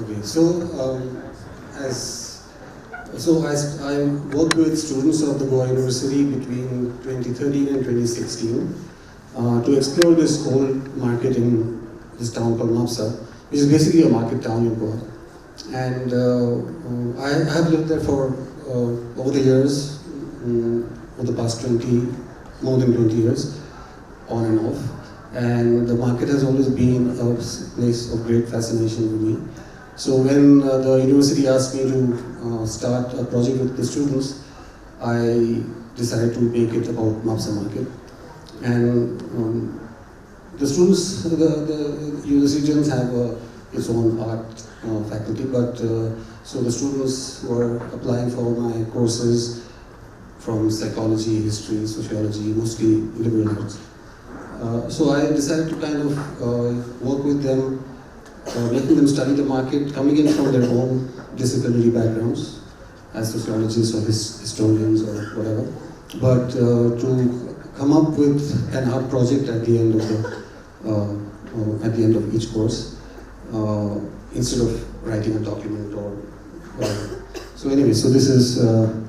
Okay, as I worked with students of the Goa University between 2013 and 2016 to explore this old market in this town called Mapusa, which is basically a market town in Goa. And I have lived there for over the years, over the past more than 20 years, on and off. And the market has always been a place of great fascination for me. So when the university asked me to start a project with the students, I decided to make it about Mapusa Market. And the students, the university have its own art faculty, but so the students were applying for my courses from psychology, history, sociology, mostly liberal arts. So I decided to kind of work with them, making them study the market, coming in from their own disciplinary backgrounds, as sociologists or historians or whatever, but to come up with an art project at the end of each course, instead of writing a document or whatever. So anyway, so this is the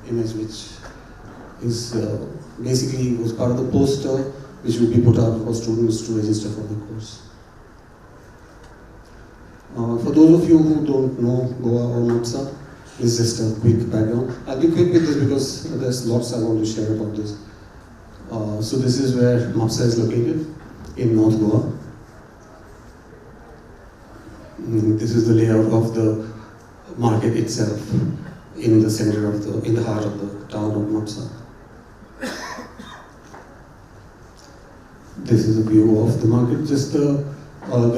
image which is basically was part of the poster which will be put out for students to register for the course. For those of you who don't know Goa or Mapusa, this is just a quick background. I'll be quick with this because there's lots I want to share about this. So this is where Mapusa is located, in North Goa. This is the layout of the market itself, in the center of in the heart of the town of Mapusa. This is a view of the market. Just the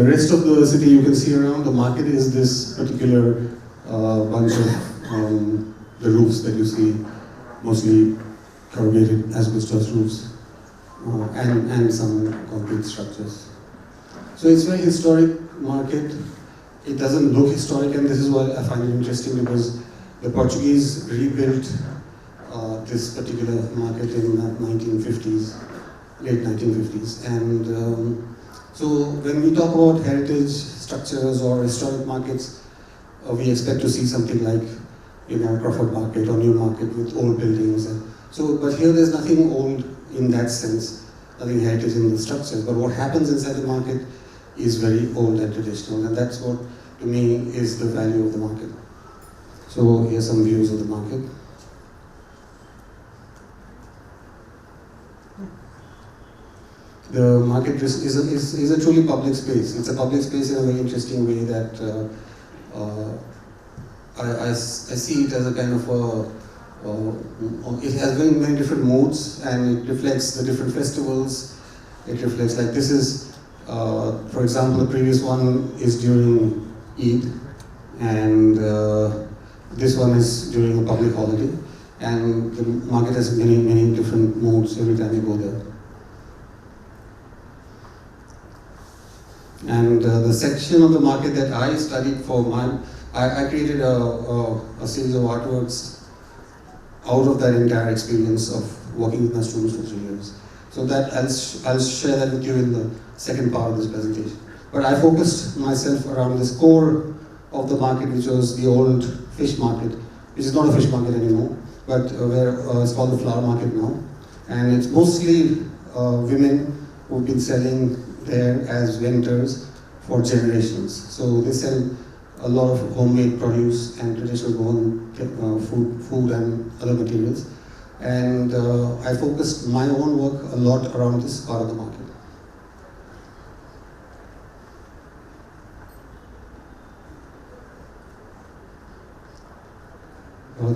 rest of the city you can see around. The market is this particular bunch of the roofs that you see, mostly corrugated asbestos roofs, and some concrete structures. So it's a very historic market. It doesn't look historic, and this is why I find it interesting, because the Portuguese rebuilt this particular market in the 1950s, late 1950s. And so when we talk about heritage structures or historic markets, we expect to see something like, Crawford Market or New Market with old buildings. And so, but here there's nothing old in that sense, nothing heritage in the structures. But what happens inside the market is very old and traditional, and that's what, to me, is the value of the market. So here's some views of the market. The market is a truly public space. It's a public space in a very interesting way that I see it as a kind of it has very many different modes, and it reflects the different festivals. It reflects, like this is, for example, the previous one is during Eid, and this one is during a public holiday, and the market has many different modes every time you go there. And the section of the market that I studied for I created a series of artworks out of that entire experience of working with my students for 3 years. So that I'll share that with you in the second part of this presentation. But I focused myself around this core of the market, which was the old fish market, which is not a fish market anymore, but where it's called the flower market now. And it's mostly women who've been selling there as vendors for generations. So they sell a lot of homemade produce and traditional Goan food and other materials. And I focused my own work a lot around this part of the market.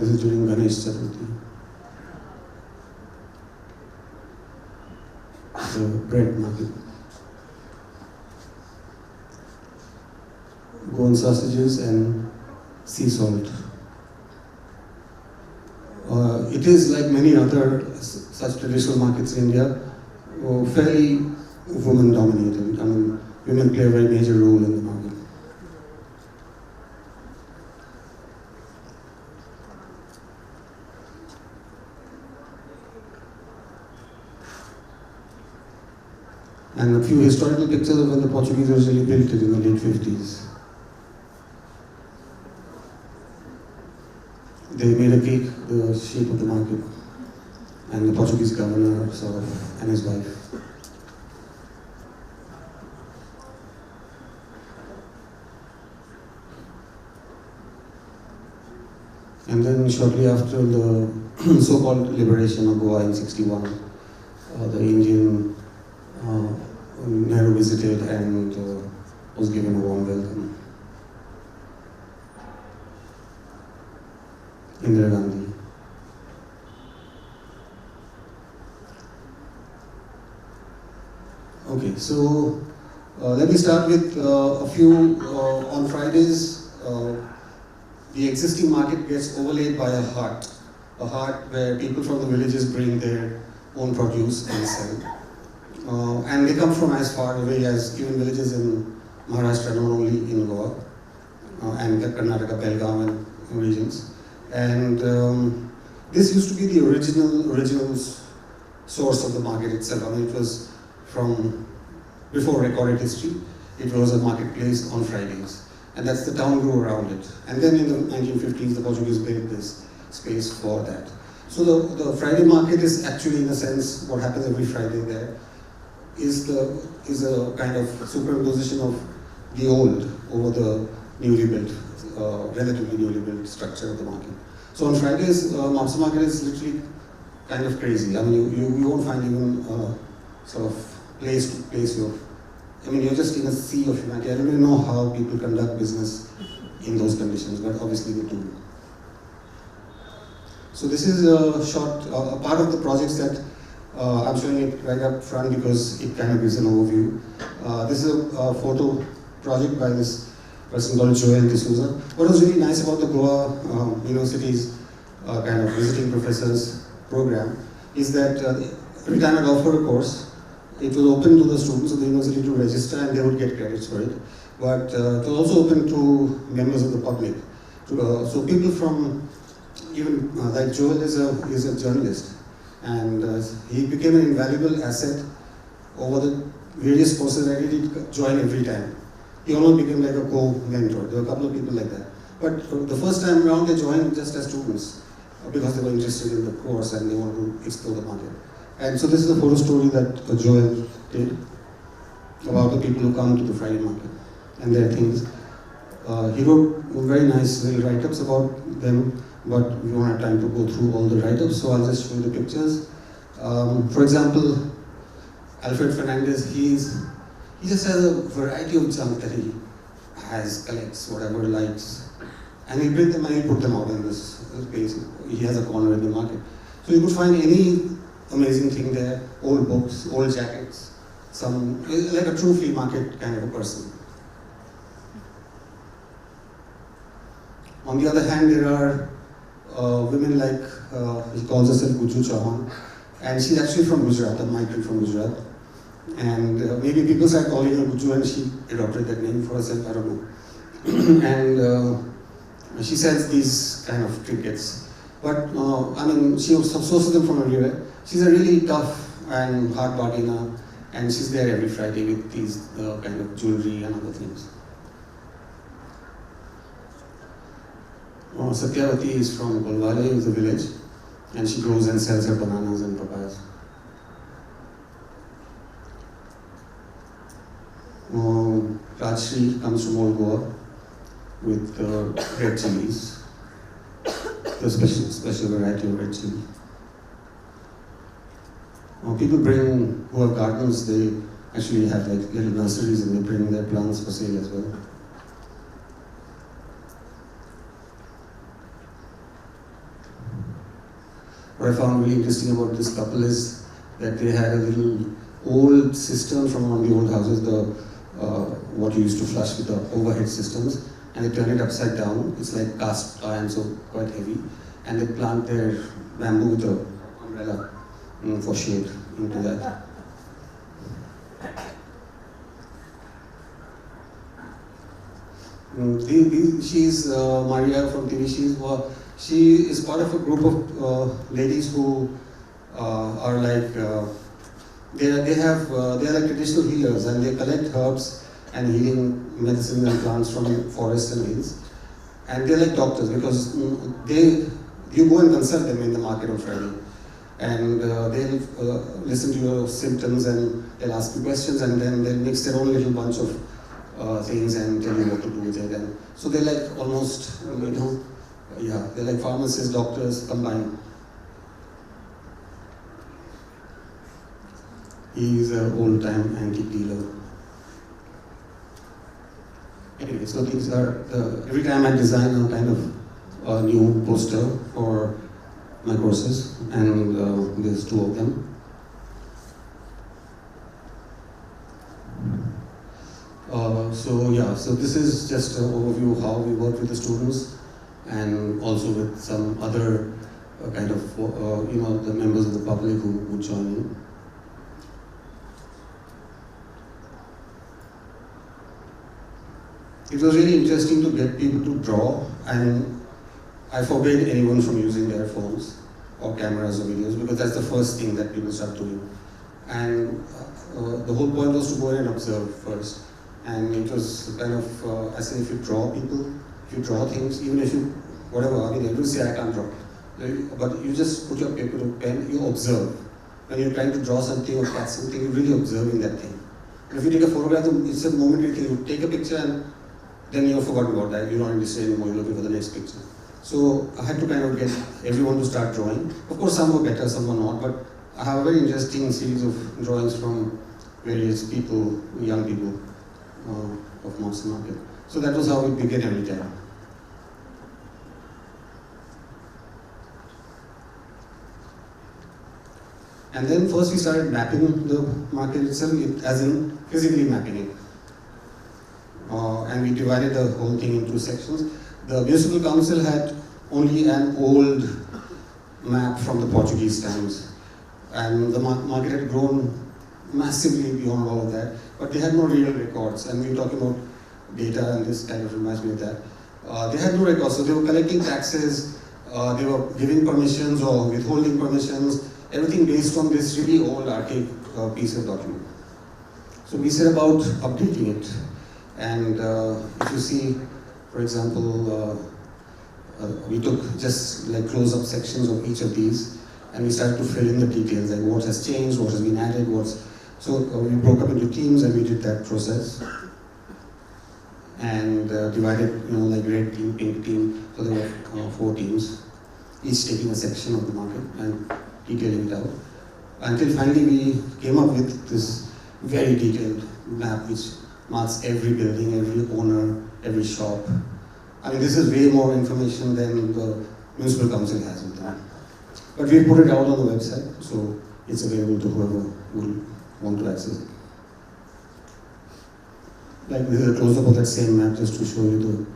This is during Ganesh Chaturthi. The bread market. Goan sausages and sea salt. It is like many other such traditional markets in India, fairly women dominated. I mean, women play a very major role in the market. and a few historical pictures of when the Portuguese originally built it in the late 50s. They made a cake the shape of the market, and the Portuguese governor sort of, and his wife. And then shortly after the so-called liberation of Goa in '61, the Indian Nehru visited and was given a warm welcome. Indira Gandhi. Okay, so let me start with a few. On Fridays, the existing market gets overlaid by a hart where people from the villages bring their own produce and sell. And they come from as far away as even villages in Maharashtra, not only in Goa, and Karnataka, Belgaum and regions. And this used to be the original source of the market itself. I mean, it was from before recorded history. It was a marketplace on Fridays. And that's the town grew around it. And then in the 1950s, the Portuguese built this space for that. So the Friday market is actually, in a sense, what happens every Friday there is a kind of superimposition of the old over the newly built, relatively newly built structure of the market. So on Fridays, Mapusa Market is literally kind of crazy. I mean, you won't find even sort of place to place your. I mean, you're just in a sea of humanity. I don't even know how people conduct business in those conditions, but obviously they do. So this is a short, a part of the projects that I'm showing it right up front because it kind of gives an overview. This is a photo project by this person called Joel D'Souza. What was really nice about the Goa University's kind of visiting professors program is that every time I'd offer a course, it was open to the students of the university to register and they would get credits for it. But it was also open to members of the public. So people from, even like Joel is a journalist, and he became an invaluable asset over the various courses that he did join every time. He almost became like a co-mentor. There were a couple of people like that. But the first time around they joined just as students because they were interested in the course and they wanted to explore the market. And so this is a photo story that Joel did about the people who come to the Friday market and their things. He wrote very nice little write-ups about them, but we don't have time to go through all the write-ups, so I'll just show you the pictures. For example, Alfred Fernandez, he just has a variety of junk that he collects, whatever he likes, and he bring them and he put them out in this space. He has a corner in the market. So you could find any amazing thing there, old books, old jackets, like a true flea market kind of a person. On the other hand, there are women like, he calls herself Guju Chauhan, and she's actually from Gujarat, a migrant from Gujarat. And maybe people started calling her Guju and she adopted that name for herself, I don't know. And she sells these kind of trinkets. But I mean, she sources them from everywhere. She's a really tough and hard bargainer, and she's there every Friday with these kind of jewelry and other things. Satyavati is from Golwale, is a village, and she grows and sells her bananas and papayas. Rajshri comes from Old Goa with red chilies, the special variety of red chili. People who have gardens, they actually have like little nurseries and they bring their plants for sale as well. What I found really interesting about this couple is that they had a little old system from one of the old houses, what you used to flush with the overhead systems, and they turn it upside down. It's like cast iron, so quite heavy, and they plant their bamboo with an umbrella for shade into that. She's Maria from TV. She is part of a group of ladies who are like they are like traditional healers, and they collect herbs and healing medicine and plants from forests and hills. And they're like doctors because you go and consult them in the market on Friday. And they'll listen to your symptoms and they'll ask you questions, and then they'll mix their own little bunch of things and tell you what to do with it. And so they're like almost, they're like pharmacists, doctors combined. He's an old-time antique dealer. Anyway, so these are, every time I design a kind of a new poster for my courses, and there's 2 of them. So this is just an overview of how we work with the students, and also with some other kind of, the members of the public who would join in. It was really interesting to get people to draw, and I forbade anyone from using their phones or cameras or videos, because that's the first thing that people start doing. And the whole point was to go in and observe first. And it was kind of, I say, if you draw people, if you draw things, even if you, whatever, I mean, everyone say I can't draw. But you just put your paper to pen, you observe. When you're trying to draw something or catch something, you're really observing that thing. And if you take a photograph, it's a momentary thing. You take a picture and then you've forgotten about that. You're not interested anymore, you're looking for the next picture. So I had to kind of get everyone to start drawing. Of course, some were better, some were not, but I have a very interesting series of drawings from various people, young people of Mapusa Market. So that was how it began every time. And then first we started mapping the market itself, as in physically mapping it. And we divided the whole thing into sections. The municipal council had only an old map from the Portuguese times. And the market had grown massively beyond all of that. But they had no real records. And we were talking about data, and this kind of reminds me of that. They had no records, so they were collecting taxes, they were giving permissions or withholding permissions, everything based on this really old archaic piece of document. So we set about updating it. And if you see, for example, we took just like close-up sections of each of these, and we started to fill in the details, like what has changed, what has been added, so we broke up into teams and we did that process. And divided, like red team, pink team, so there were 4 teams, each taking a section of the market and detailing it out. Until finally we came up with this very detailed map which marks every building, every owner, every shop. I mean, this is way more information than the municipal council has with that. But we put it out on the website, so it's available to whoever will want to access it. Like this is a close-up of that same map just to show you the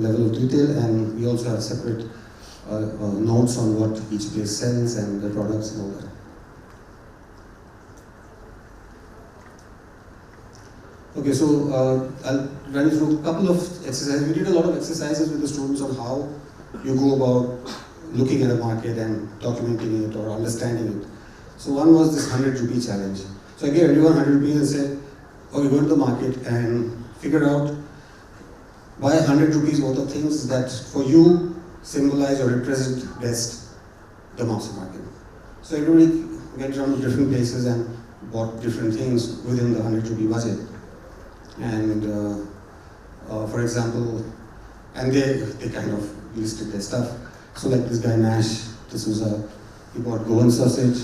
level of detail, and we also have separate notes on what each place sells and the products and all that. Okay, so I'll run you through a couple of exercises. We did a lot of exercises with the students on how you go about looking at a market and documenting it or understanding it. So one was this 100 rupee challenge. So I gave everyone 100 rupees and said, okay, go to the market and figure out, buy 100 rupees worth of things that for you symbolize or represent best the Mapusa Market. So everybody went around to different places and bought different things within the 100 rupee budget. And for example, and they kind of listed their stuff. So like this guy Nash, he bought Goan sausage,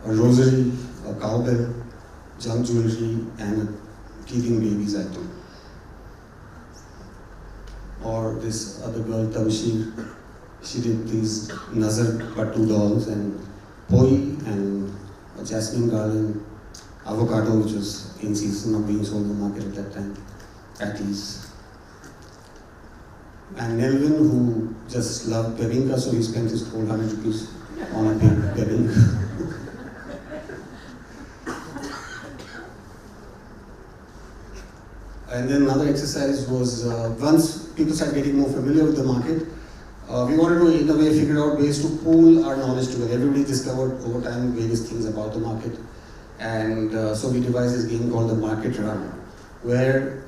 a rosary, a cowbell, junk jewelry, and a teething baby's item. Or this other girl, Tamshir, she did these Nazar Pattu dolls and poi and a jasmine garland, avocado, which was in season, not being sold in the market at that time, patties. And Nelvin, who just loved bebinka, so he spent his whole 100 rupees on a big bebinka. And then another exercise was, once people started getting more familiar with the market, we wanted to, in a way, figure out ways to pool our knowledge together. Everybody discovered over time various things about the market. And so we devised this game called the Market Run, where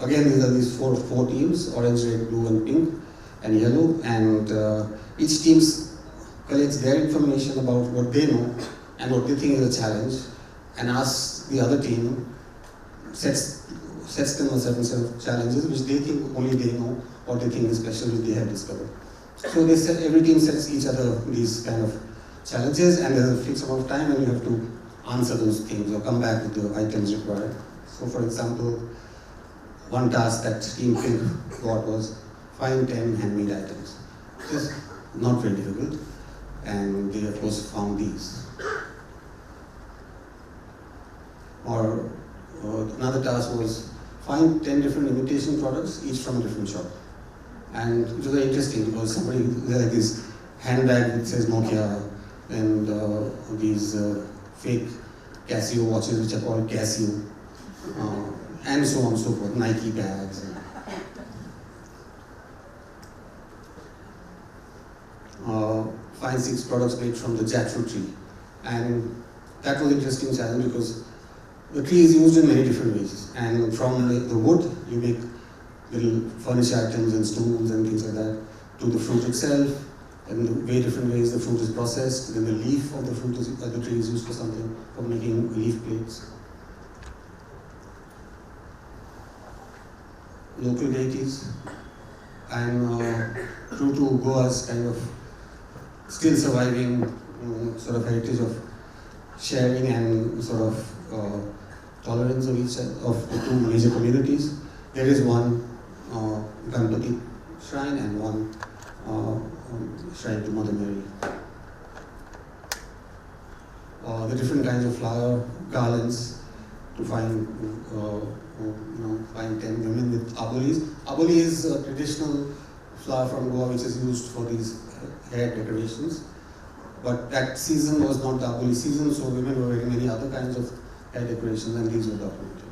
again these four teams: orange, red, blue, and pink, and yellow. And each team collects their information about what they know and what they think is a challenge, and asks the other team, sets them a certain set of challenges which they think only they know, what they think is special, which they have discovered. So every team sets each other these kind of challenges, and there's a fixed amount of time, and you have to answer those things or come back with the items required. So for example, one task that Team Pink got was find 10 handmade items. Which is not very difficult, and they of course found these. Or another task was find 10 different imitation products, each from a different shop. And it was very interesting because somebody had this handbag that says Nokia, and these fake Casio watches which are called Casio, and so on and so forth, Nike bags. Find 6 products made from the jackfruit tree. And that was an interesting challenge because the tree is used in many different ways. And from the wood, you make little furniture items and stools and things like that, to the fruit itself, and the very different ways the fruit is processed. Then the leaf of the fruit the tree is used for something, for making leaf plates. Local deities, and true to Goa's kind of still surviving sort of heritage of sharing and sort of tolerance of each of the two major communities. There is one Ganpati shrine and one shrine to Mother Mary. The different kinds of flower garlands to find, find 10 women with abolis. Aboli is a traditional flower from Goa which is used for these hair decorations. But that season was not the aboli season, so women were wearing many other kinds of hair decorations, and these were documented.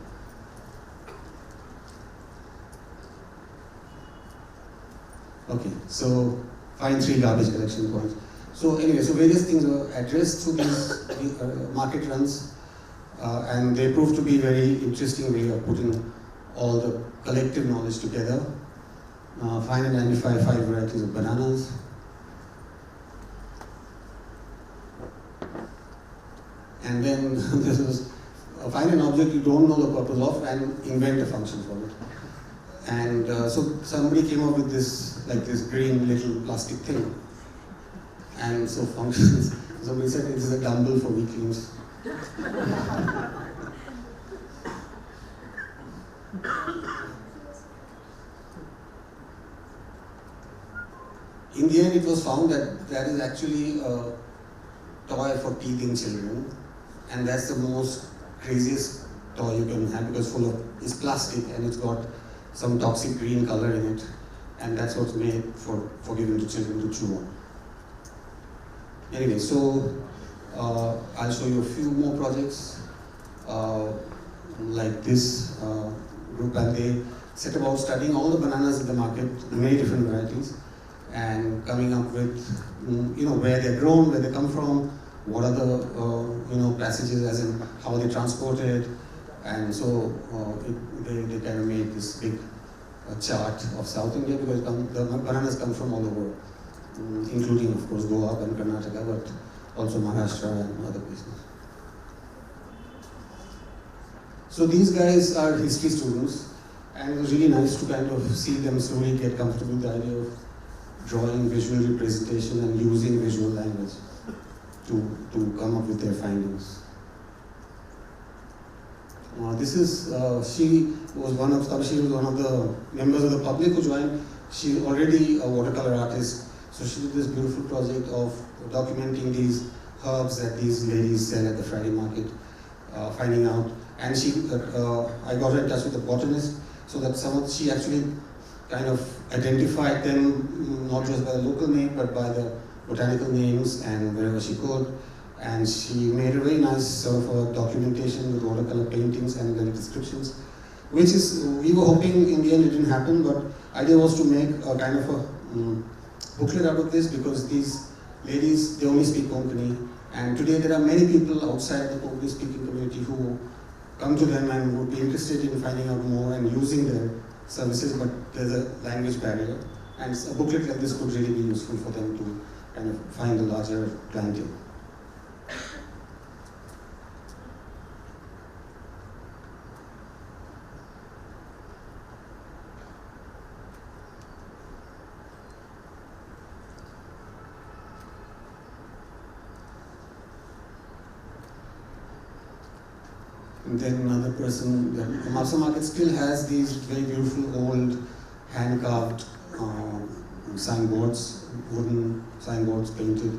Okay, so find 3 garbage collection points. So anyway, so various things were addressed through these market runs, and they proved to be very interesting way of putting all the collective knowledge together. Find and identify 5 varieties of bananas. And then this was find an object you don't know the purpose of and invent a function for it. And so somebody came up with this, like this green little plastic thing. And so functions, somebody said it is a dumbbell for weaklings. In the end, it was found that that is actually a toy for teething children, and that's the most craziest toy you can have because it's plastic and it's got some toxic green color in it, and that's what's made for giving to children to chew on. Anyway, so I'll show you a few more projects like this group, and they set about studying all the bananas in the market, many different varieties, and coming up with where they're grown, where they come from, what are the passages, as in how are they transported, and so they kind of made this big chart of South India because the bananas come from all over, including of course Goa and Karnataka, but also Maharashtra and other places. So these guys are history students, and it was really nice to kind of see them slowly get comfortable with the idea of drawing visual representation and using visual language to come up with their findings. She was one of the members of the public who joined. She already a watercolor artist, so she did this beautiful project of documenting these herbs that these ladies sell at the Friday market, finding out. And I got her in touch with a botanist, so that she actually kind of identified them not just by the local name but by the botanical names and wherever she could. And she made a very nice sort of a documentation with watercolor paintings and very descriptions, which is, we were hoping in the end it didn't happen, but idea was to make a kind of a booklet out of this because these ladies, they only speak Konkani, And today there are many people outside the Portuguese speaking community who come to them and would be interested in finding out more and using their services, but there's a language barrier. And a booklet like this could really be useful for them to kind of find a larger clientele. And then another person, the Mapusa Market still has these very beautiful old hand-carved signboards, wooden signboards painted.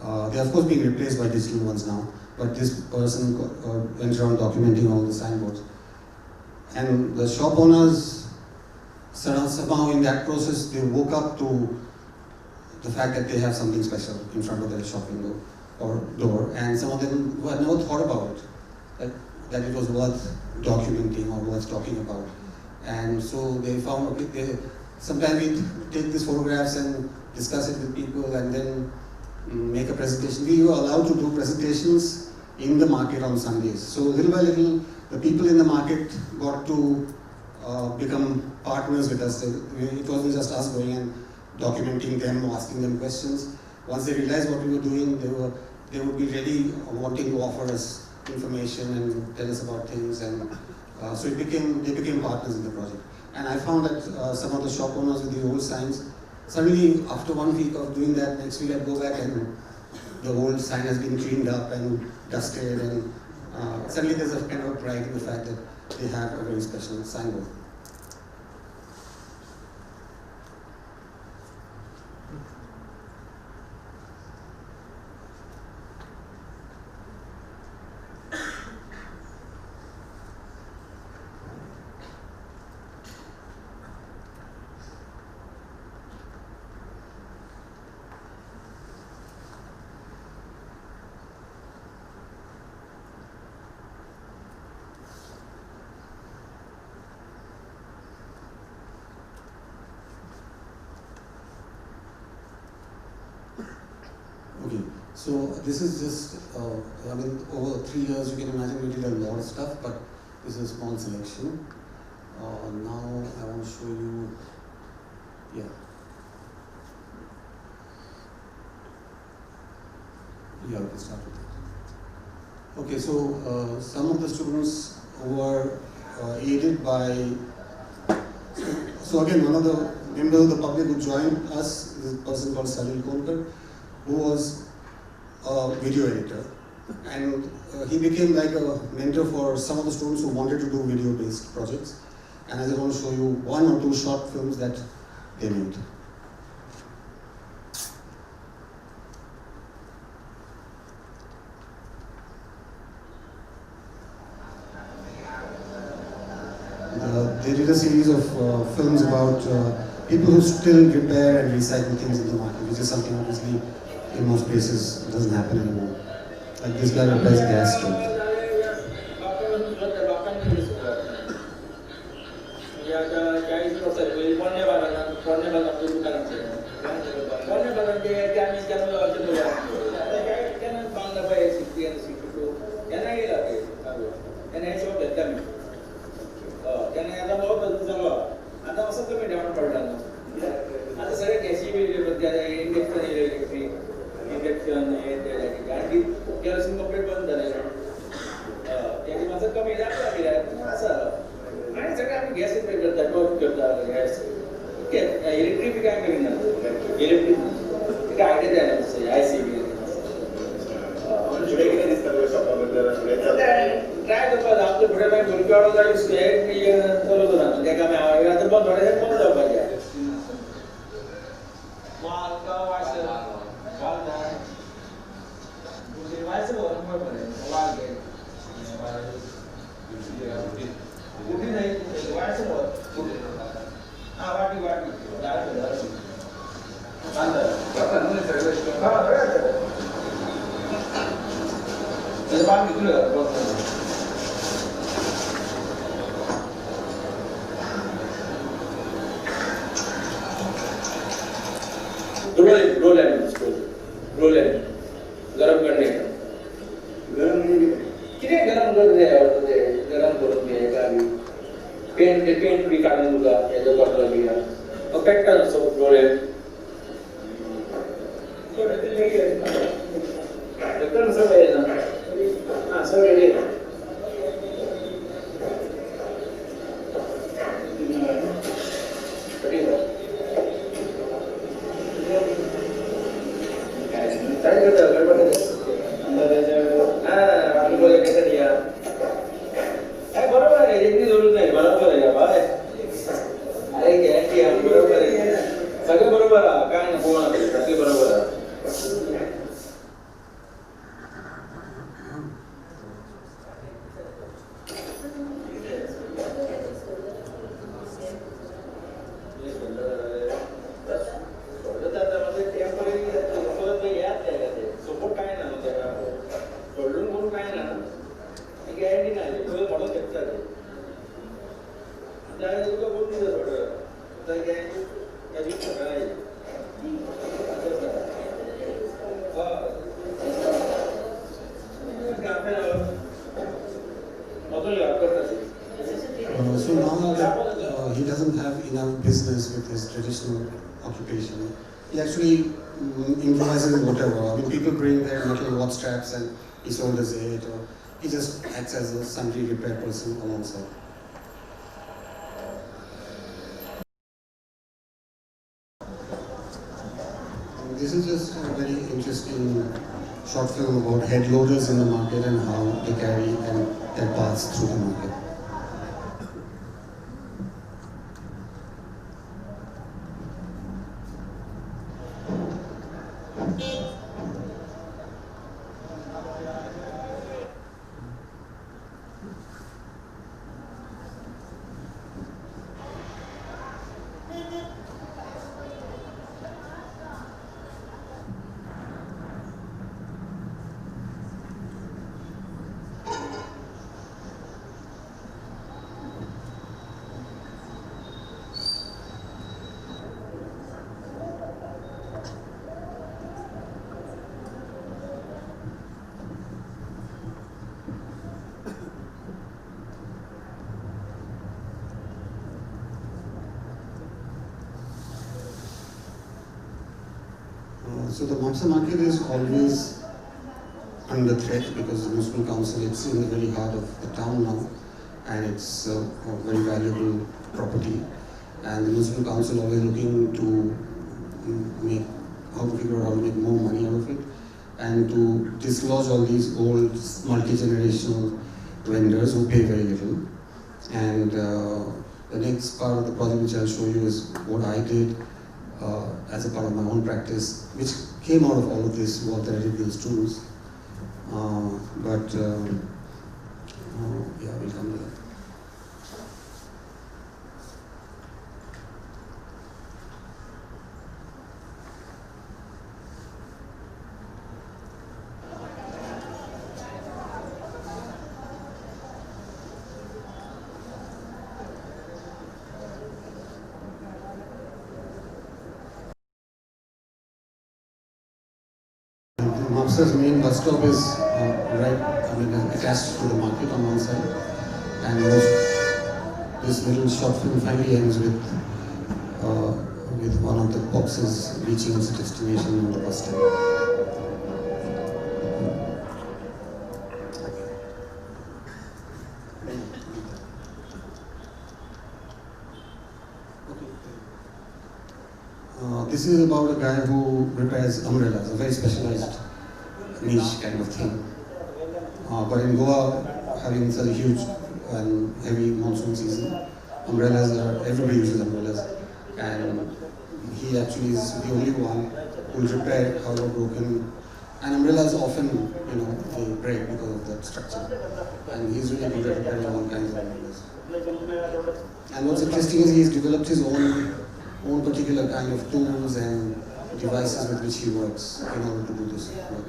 They are of course being replaced by digital ones now, but this person went around documenting all the signboards. And the shop owners, somehow in that process, they woke up to the fact that they have something special in front of their shop window or door, and some of them who had never thought about it, that it was worth documenting or worth talking about. And so they found, okay, sometimes we take these photographs and discuss it with people and then make a presentation. We were allowed to do presentations in the market on Sundays. So little by little, the people in the market got to become partners with us. It wasn't just us going and documenting them, asking them questions. Once they realized what we were doing, they would be ready, wanting to offer us information and tell us about things, and so they became partners in the project. And I found that some of the shop owners with the old signs, suddenly after 1 week of doing that, next week I'd go back and the old sign has been cleaned up and dusted, and suddenly there's a kind of pride in the fact that they have a very special signboard. Okay, so this is just, I mean, over 3 years you can imagine we did a lot of stuff, but this is a small selection. Now I want to show you, yeah. Yeah, we can start with that. Okay, so some of the students were aided by, so again, one of the members of the public who joined us is a person called Salil Konkar, who was a video editor, and he became like a mentor for some of the students who wanted to do video-based projects. And I just want to show you 1 or 2 short films that they made. They did a series of films about people who still repair and recycle things in the market, which is something obviously in most places doesn't happen anymore. Like this guy repairs a gas stove. Roll है, गरम करने का। किती गरम करते गरम करून घे गावी पेंट बी काढून तुका याचं बदला बी पॅटर्न असो डोळे पॅटर्न सगळे ना हां सगळे काय करतात गडबड बरोबर आहे एकदी जरूर नाही बरोबर आहे बाय अरे गॅरंटी बरोबर आहे सगळं बरोबर आहे काय ना कोण सगळे बरोबर आहे So now that he doesn't have enough business with his traditional occupation, he actually improvises whatever. I mean, people bring their metal watch straps and he solders it, or he just acts as a sundry repair person alongside. This is just a very interesting short film about head loaders in the market and how they carry and their paths through the market. So the Mapusa Market is always under threat because the municipal council, it's in the very heart of the town now, and it's a very valuable property. And the municipal council always looking to make, how to figure out how to make more money out of it, and to dislodge all these old multi-generational vendors who pay very little. And the next part of the project which I'll show you is what I did as a part of my own practice, which came out of all of this work that I did with the students. Yeah, we'll come to that. Mapusa's main bus stop is attached to the market on one side, and this little short film finally ends with one of the boxes reaching its destination on the bus stand. This is about a guy who repairs umbrellas, a very specialized niche kind of thing. But in Goa, having such a huge and heavy monsoon season, everybody uses umbrellas. And he actually is the only one who will repair however broken. And umbrellas often, they break because of that structure. And he's really good at repairing all kinds of umbrellas. And what's interesting is he's developed his own particular kind of tools and devices with which he works in order to do this work.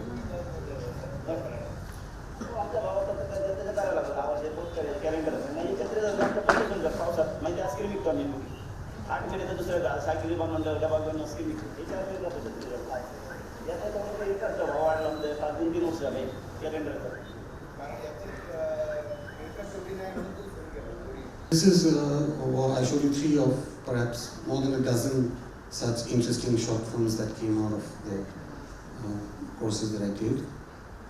This is, well, I showed you 3 of perhaps more than a dozen such interesting short films that came out of the courses that I did.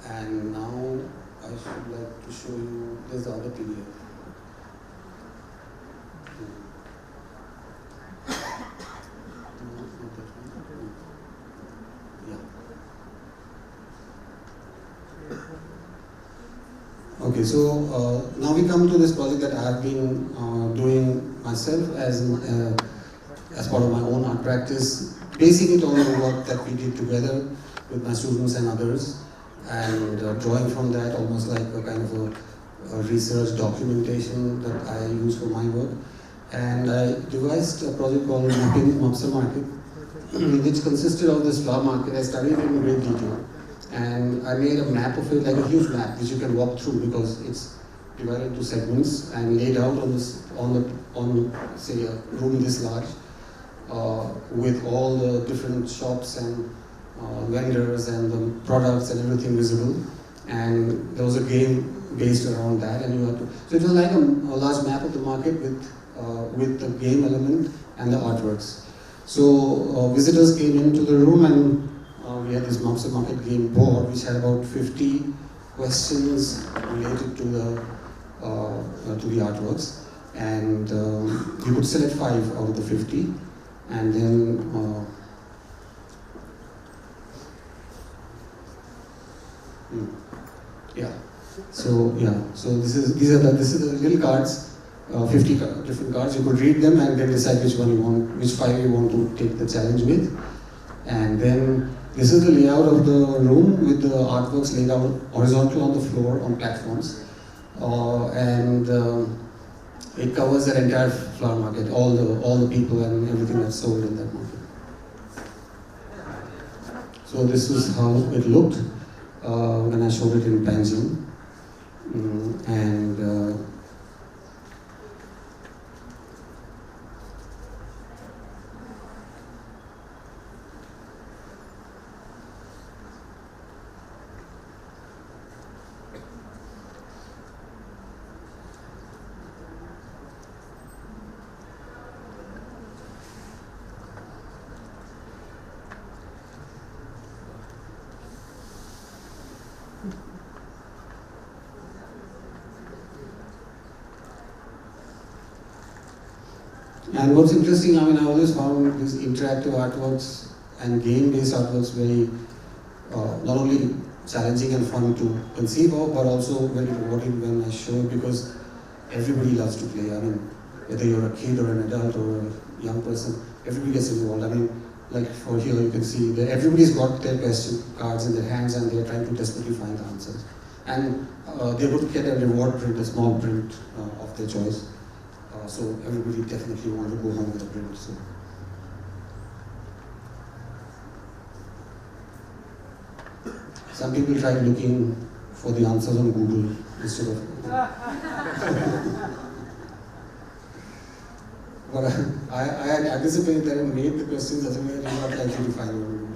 And now I should like to show you, there's the other PDF. Okay, so now we come to this project that I have been doing myself as part of my own art practice, basing it on the work that we did together with my students and others, and drawing from that almost like a kind of a research documentation that I use for my work. And I devised a project called Mapusa Market, which consisted of this flower market. I studied it in great detail. And I made a map of it, like a huge map, which you can walk through because it's divided into segments and laid out on this, on say a room this large, with all the different shops and vendors and the products and everything visible. And there was a game based around that, and you had to. So it was like a large map of the market with the game element and the artworks. So visitors came into the room and we had this Mapusa Market game board which had about 50 questions related to the artworks, and you could select 5 out of the 50, and then so this is the little cards, 50 different cards. You could read them and then decide which 5 you want to take the challenge with, and then. This is the layout of the room with the artworks laid out horizontal on the floor on platforms, and it covers the entire flower market, all the people and everything that's sold in that market. So this is how it looked when I showed it in Panjim, and. And what's interesting, I mean, I always found these interactive artworks and game-based artworks very, not only challenging and fun to conceive of, but also very rewarding when I show it, because everybody loves to play. I mean, whether you're a kid or an adult or a young person, everybody gets involved. I mean, like for here you can see that everybody's got their question cards in their hands and they're trying to desperately find the answers. And they would get a reward print, a small print of their choice. So everybody definitely want to go home with a print. So. Some people try looking for the answers on Google instead of. But I had anticipated that and made the questions as a way I'm not likely to find it on Google.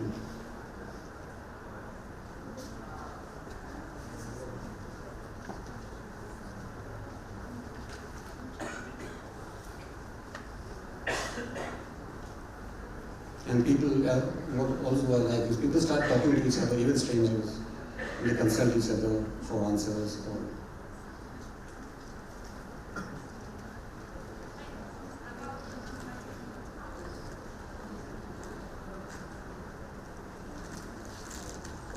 And people, what also I like is people start talking to each other, even strangers. They consult each other for answers.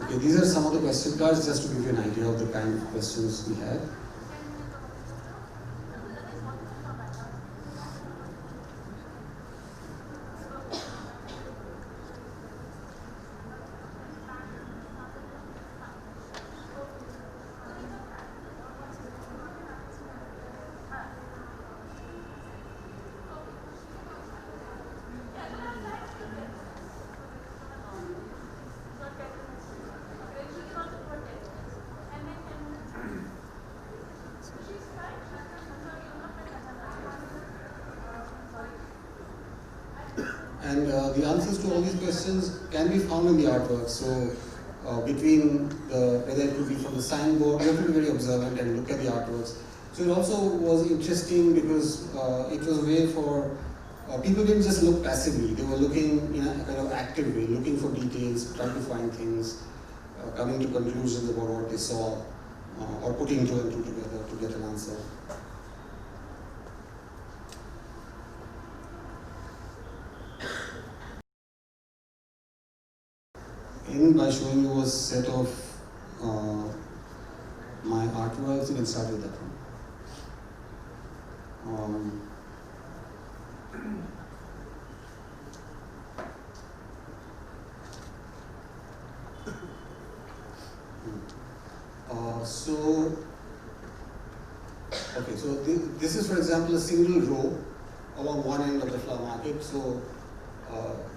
Okay, these are some of the question cards just to give you an idea of the kind of questions we had. And the answers to all these questions can be found in the artwork. So between whether it could be from the signboard, you have to be very observant and look at the artworks. So it also was interesting because it was a way for people didn't just look passively, they were looking in a kind of active way, looking for details, trying to find things, coming to conclusions about what they saw, or putting two and two together to get an answer. In by showing you a set of my artworks, you can start with that one. So this is, for example, a single row along one end of the flower market. So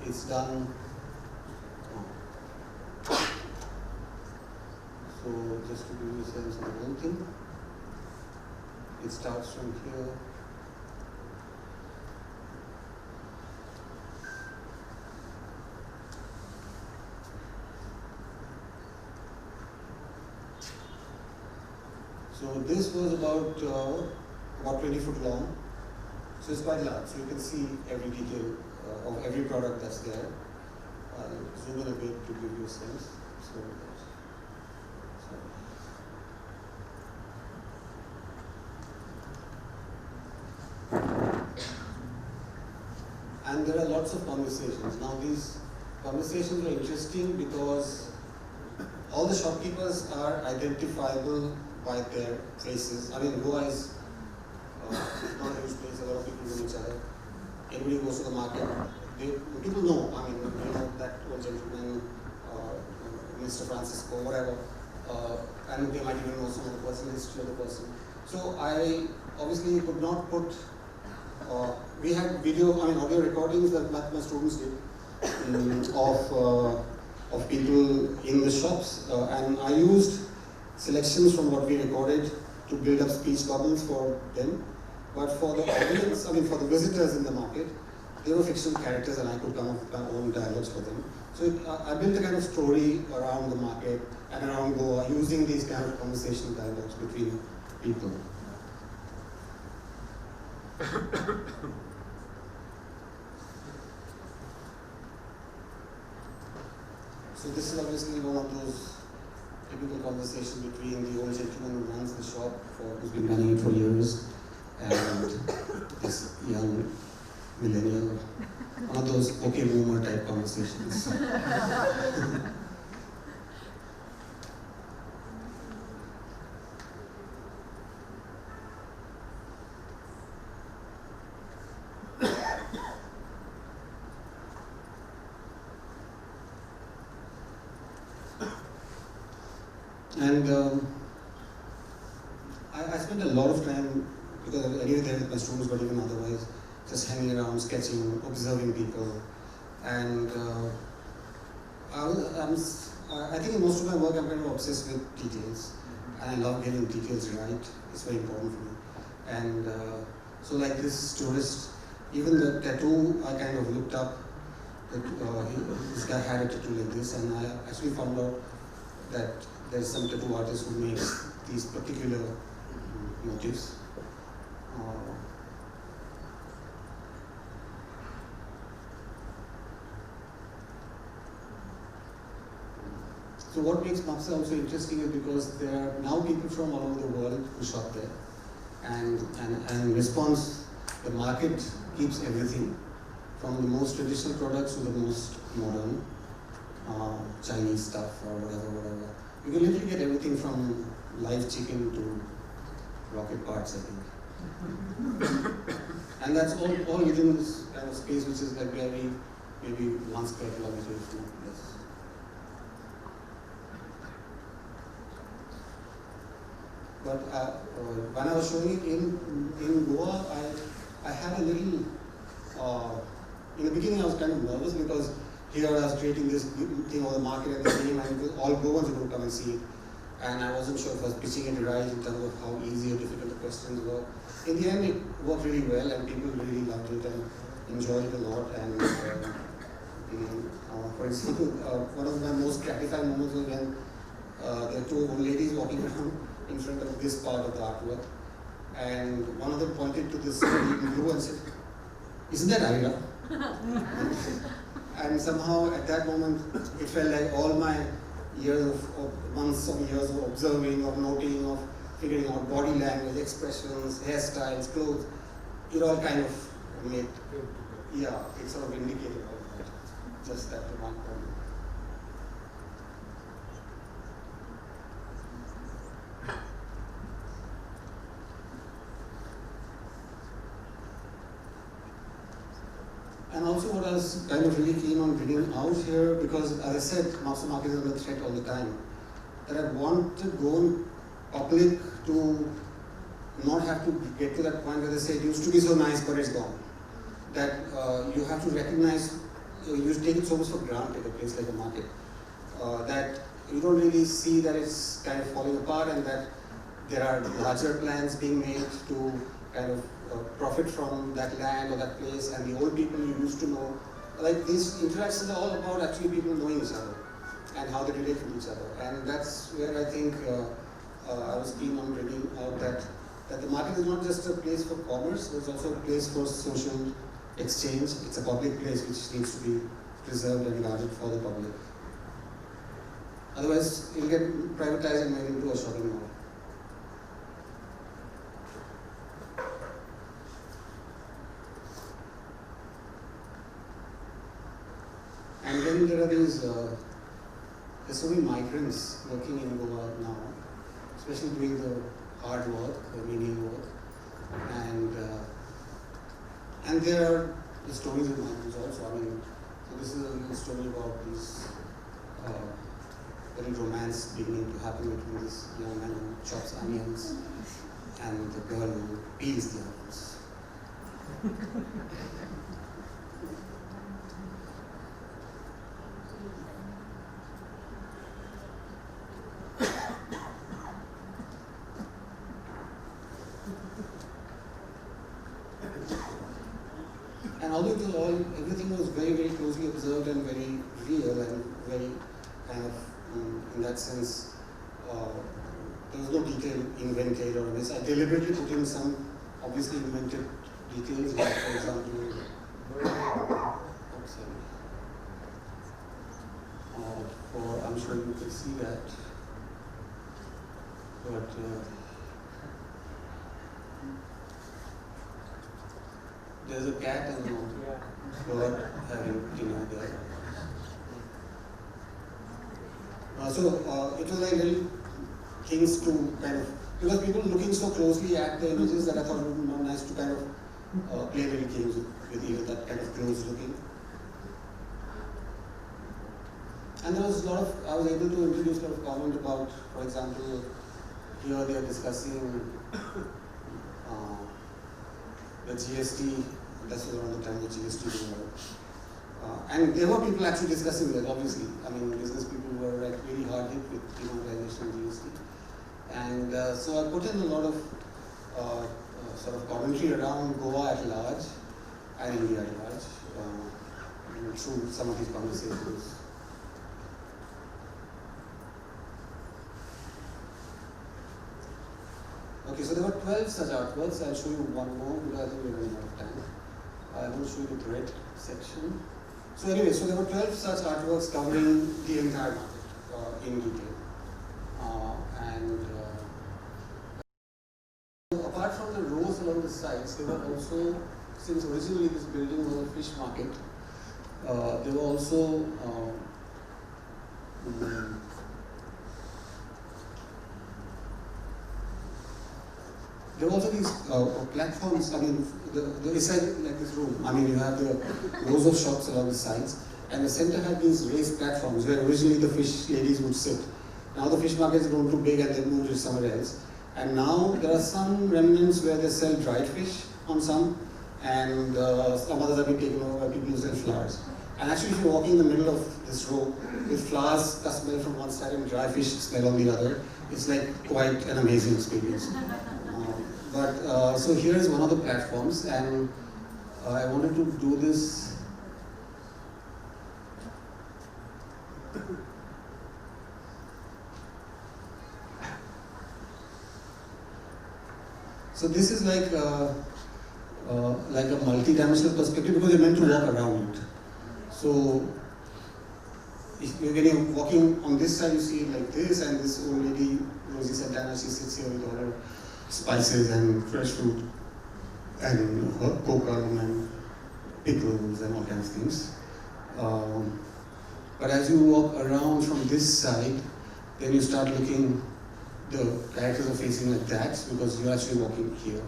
it's done. So just to give you a sense of the whole thing, it starts from here. So this was about 20 foot long. So it's quite large. So you can see every detail of every product that's there. I'll zoom in a bit to give you a sense. And there are lots of conversations. Now these conversations are interesting because all the shopkeepers are identifiable by their faces. I mean, Goa is not a huge place, a lot of people know each other. Anybody goes to the market, people know, I mean, you know that old gentleman, Mr. Francisco, whatever, and they might even know some of the personal history of the person. So I obviously could not put, we had audio recordings that my students did of people in the shops, and I used selections from what we recorded to build up speech bubbles for them. But for the audience, for the visitors in the market, they were fictional characters and I could come up with my own dialogues for them. So I built a kind of story around the market and around Goa using these kind of conversational dialogues between people. So this is obviously one of those typical conversations between the old gentleman who runs the shop, who's been running it for years, and this young millennial. One of those okay boomer type conversations. And I spent a lot of time, because anyway there with my students, but even otherwise, just hanging around, sketching, observing people. And I think in most of my work I'm kind of obsessed with details. And I love getting details right. It's very important for me. And so like this tourist, even the tattoo, I kind of looked up. This guy had a tattoo like this, and I actually found out that there's some tattoo artist who makes these particular motifs. So what makes Mapusa also interesting is because there are now people from all over the world who shop there, and in response, the market keeps everything from the most traditional products to the most modern Chinese stuff or whatever. You can literally get everything from live chicken to rocket parts, I think. And that's all within this kind of space, which is like maybe 1 square kilometer. Yes. But when I was showing it in Goa, I had a little, in the beginning I was kind of nervous because here I was creating this thing on the market and the name, and all Goans were going to come and see it. And I wasn't sure if I was pitching it right in terms of how easy or difficult the questions were. In the end, it worked really well and people really loved it and enjoyed it a lot. And for example, one of my most gratifying moments was when there were two old ladies walking around in front of this part of the artwork. And one of them pointed to this lady in blue and said, "Isn't that Ira?" And somehow at that moment, it felt like all my months of years of observing, of noting, of figuring out body language, expressions, hairstyles, clothes, it all kind of made, it sort of indicated all that, just that one point. And also what I was kind of really keen on bringing out here, because as I said, Mapusa Market is under threat all the time, that I want to go in public to not have to get to that point where they say it used to be so nice but it's gone. That you have to recognize, you take it so much for granted, a place like a market, that you don't really see that it's kind of falling apart and that there are larger plans being made to kind of profit from that land or that place, and the old people you used to know. Like these interactions are all about actually people knowing each other and how they relate with each other. And that's where I think I was keen on bringing out that the market is not just a place for commerce, there's also a place for social exchange. It's a public place which needs to be preserved and guarded for the public. Otherwise, it'll get privatized and made into a shopping mall. And then there are these, there's so many migrants working in Goa now, especially doing the hard work, the menial work. And there are the stories of migrants also. I mean, so this is a little story about this little romance beginning to happen between this young man who chops onions and the girl who peels the onions. And although everything was very, very closely observed and very real and very kind of, in that sense, there was no detail invented or this. I deliberately put in some obviously invented details, like for example, I'm sure you could see that, but there's a cat and a bird having dinner there. So it was like little things to kind of, because people looking so closely at the images that I thought it would be more nice to kind of play little games with even that kind of close looking. And there was a lot of, I was able to introduce a lot of comment about, for example, here they are discussing the GST, that's around the time the GST came out. And there were people actually discussing that, obviously. I mean, business people were like really hard hit with demonetization of GST. And so I put in a lot of sort of commentary around Goa at large and India at large through some of these conversations. Okay, so there were 12 such artworks. I'll show you one more because I think we're running out of time. I will show you the red section. So anyway, so there were 12 such artworks covering the entire market in detail. Apart from the rows along the sides, there were also, since originally this building was a fish market, there were also these platforms. I mean, inside like this room, I mean, you have the rows of shops along the sides, and the center had these raised platforms where originally the fish ladies would sit. Now the fish market has grown too big and they moved it somewhere else. And now there are some remnants where they sell dried fish on some, and some others have been taken over by people who sell flowers. And actually, if you're walking in the middle of this row with flowers that smell from one side and dry fish smell on the other, it's like quite an amazing experience. So here is one of the platforms, and I wanted to do this. So this is like a multi-dimensional perspective because you're meant to walk around it. So when you're walking on this side, you see it like this, and this old lady, Rosie Santana, she sits here with all her spices and fresh fruit and coconut and pickles and all kinds of things. But as you walk around from this side, then you start looking, the characters are facing like that because you're actually walking here.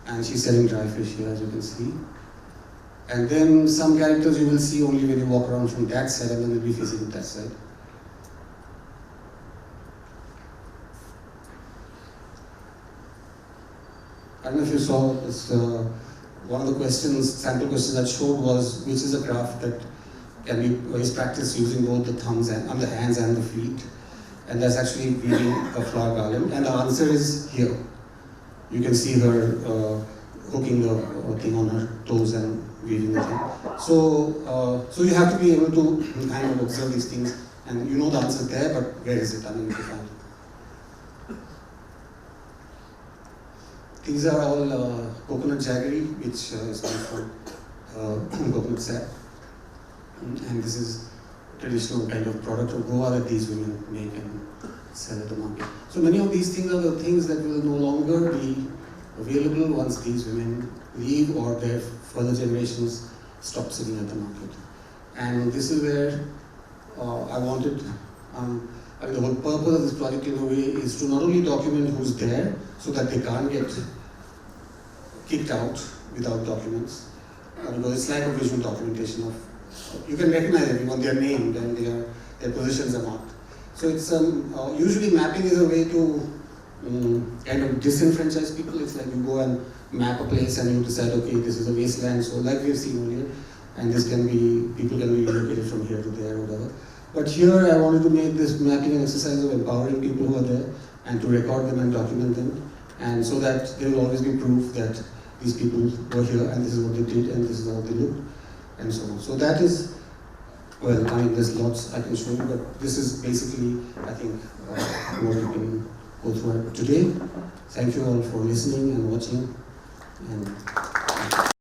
And she's selling dry fish here, as you can see. And then some characters you will see only when you walk around from that side, and then they'll be facing that side. I don't know if you saw this, one of the questions, sample questions that showed was, which is a craft that can be is practiced using both the thumbs and the hands and the feet. And that's actually weaving a flower garland. And the answer is here. You can see her hooking the thing on her toes and weaving the thing. So you have to be able to kind of observe these things, and you know the answer there, but where is it? I mean, you find it. These are all coconut jaggery, which is made from coconut sap. And this is traditional kind of product of Goa that these women make and sell at the market. So many of these things are the things that will no longer be available once these women leave or their further generations stop sitting at the market. And this is where I wanted, the whole purpose of this project in a way is to not only document who's there so that they can't get kicked out without documents, because it's like a visual documentation of, you can recognize everyone, they are named and their positions are marked. So it's usually mapping is a way to kind of disenfranchise people. It's like you go and map a place and you decide, okay, this is a wasteland, so like we've seen earlier, and this can be, people can be relocated from here to there, whatever. But here I wanted to make this mapping an exercise of empowering people who are there and to record them and document them, and so that there will always be proof that these people were here and this is what they did and this is how they looked and so on. So that is, well, I mean, there's lots I can show you, but this is basically, I think, what you can go through today. Thank you all for listening and watching. And